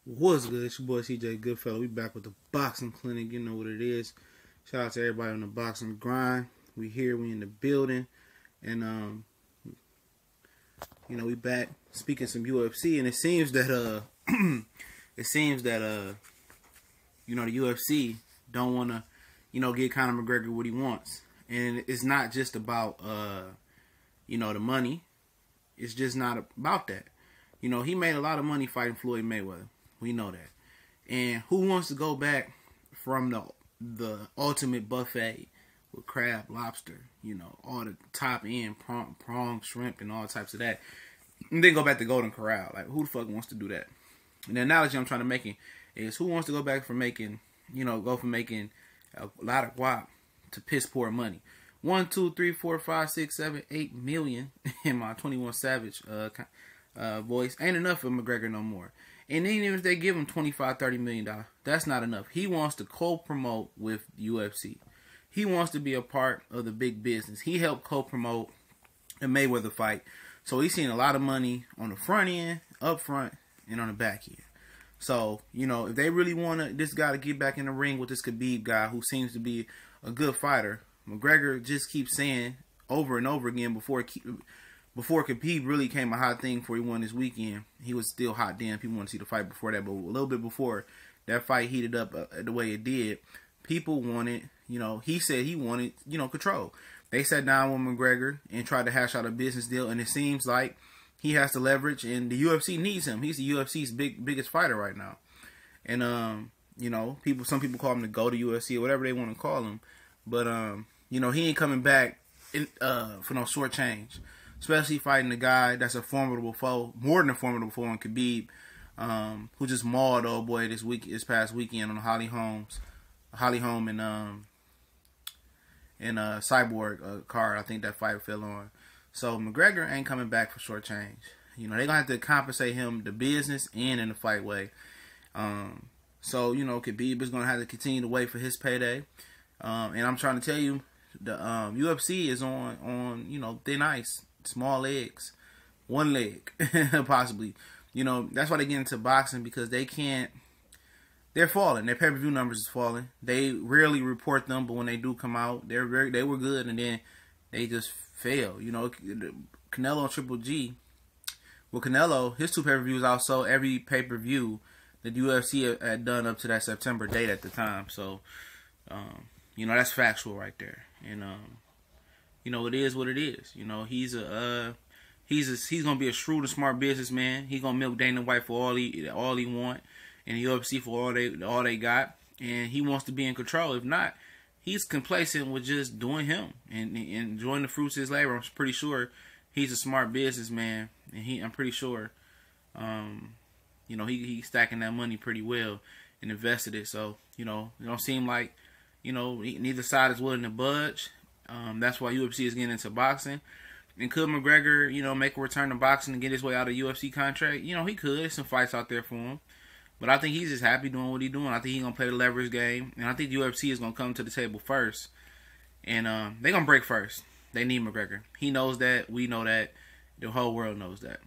What's good? It's your boy CJ Goodfellow. We back with the boxing clinic. You know what it is. Shout out to everybody on the boxing grind. We here. We in the building, and we back speaking some UFC. And it seems that the UFC don't want to give Conor McGregor what he wants. And it's not just about the money. It's just not about that. He made a lot of money fighting Floyd Mayweather. We know that. And who wants to go back from the ultimate buffet with crab, lobster, all the top end, prawn, shrimp, and all types of that, and then go back to Golden Corral? Like, who the fuck wants to do that? And the analogy I'm trying to make is, who wants to go back from making, a lot of guap to piss poor money? 1, 2, 3, 4, 5, 6, 7, 8 million in my 21 Savage voice ain't enough for McGregor no more. And even if they give him $25-30 million, that's not enough. He wants to co-promote with UFC. He wants to be a part of the big business. He helped co-promote the Mayweather fight. So he's seen a lot of money on the front end, up front, and on the back end. So, if they really want this guy to get back in the ring with this Khabib guy who seems to be a good fighter, McGregor just keeps saying over and over again before Khabib really came a hot thing before he won this weekend. He was still hot then. People want to see the fight before that. But a little bit before that fight heated up the way it did, people wanted, he said he wanted, control. They sat down with McGregor and tried to hash out a business deal. And it seems like he has the leverage and the UFC needs him. He's the UFC's biggest fighter right now. And, some people call him the GOAT of UFC or whatever they want to call him. But, he ain't coming back for no short change. Especially fighting a guy that's a formidable foe, more than a formidable foe in Khabib, who just mauled old boy this past weekend on the Holly Holm and Cyborg card. I think that fight fell on. So McGregor ain't coming back for short change. They're gonna have to compensate him the business and in the fight way. So Khabib is gonna have to continue to wait for his payday. And I'm trying to tell you, the UFC is on thin ice. Small legs, one leg, possibly. That's why they get into boxing, because they're falling. Their pay-per-view numbers is falling. They rarely report them, but when they do come out, they were good, and then they just fail. Canelo and Triple G. Well, Canelo, his 2 pay-per-views outsold every pay-per-view that UFC had done up to that September date at the time. So, that's factual right there. And it is what it is. He's gonna be a shrewd and smart businessman. He's gonna milk Dana White for all he want, and the UFC for all they got. And he wants to be in control. If not, he's complacent with just doing him and enjoying the fruits of his labor. I'm pretty sure he's a smart businessman, and I'm pretty sure, he's stacking that money pretty well and invested it. So it don't seem like neither side is willing to budge. That's why UFC is getting into boxing. And could McGregor, make a return to boxing and get his way out of UFC contract? He could. There's some fights out there for him. But I think he's just happy doing what he's doing. I think he's going to play the leverage game. And I think the UFC is going to come to the table first. And they're going to break first. They need McGregor. He knows that. We know that. The whole world knows that.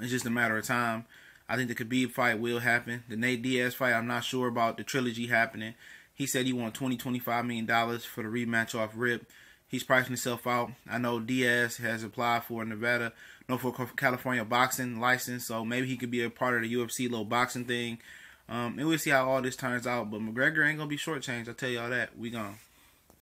It's just a matter of time. I think the Khabib fight will happen. The Nate Diaz fight, I'm not sure about the trilogy happening. He said he won $25 million for the rematch off rip. He's pricing himself out. I know Diaz has applied for for California boxing license, so maybe he could be a part of the UFC little boxing thing. And we'll see how all this turns out. But McGregor ain't going to be shortchanged. I'll tell y'all that. We gone.